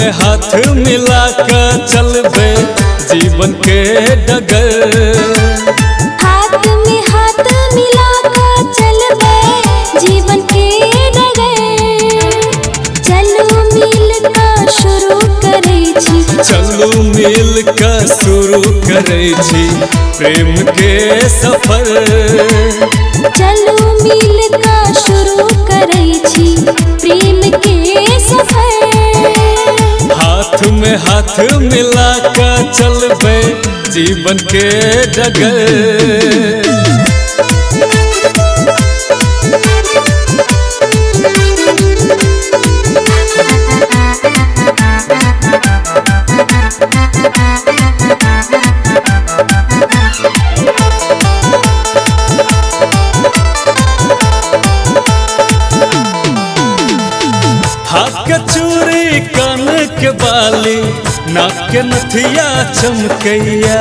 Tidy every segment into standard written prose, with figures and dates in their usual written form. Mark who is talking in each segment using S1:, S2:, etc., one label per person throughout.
S1: में हाथ मिला कर चलबे जीवन के डगर।
S2: हाथ में हाथ मिला कर चलबे जीवन के डगर। चलू मिल कर शुरू करै छी,
S1: चलू मिल कर शुरू करै छी प्रेम के सफर।
S2: चलू मिल कर शुरू करै छी प्रेम के सफर।
S1: हाथ में हाथ मिला कर चलबे जीवन के डगर। हाथ के चूड़ी कान के बाली नाक के नथिया चमकैया।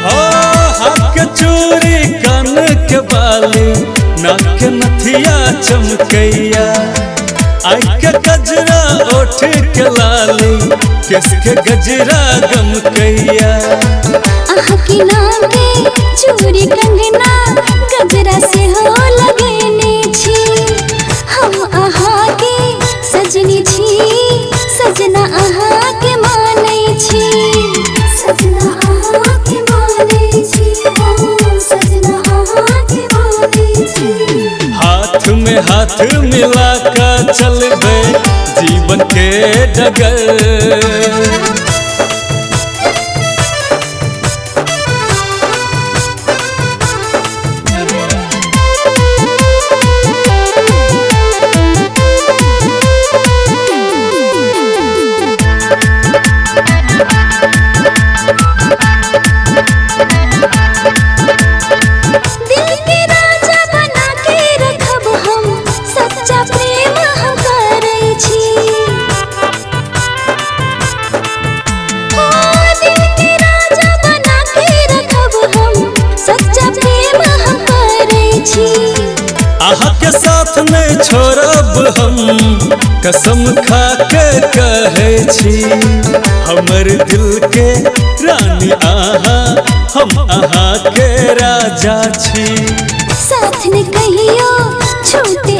S1: हो हाथ के चूड़ी कान के बाली नाक के नथिया चमकैया। आई के गजरा ओठ के लाली किस के गजरा गमकैया।
S2: आह की नाक के चूड़ी कंगना गजरा से हो लगेने छी। हम आहा के सजनी छी, सजना आहा के मानै छी। सजना आहा के मानै छी, सजना आहा के मानै छी।
S1: हाथ में हाथ मिला कर चलबे जीवन के डगर। आहा के साथ नहीं छोड़ब हम कसम खा के कहे छी। हमर दिल के रानी आहा, हम आहा के राजा छी।
S2: साथ ने कहियो छूटे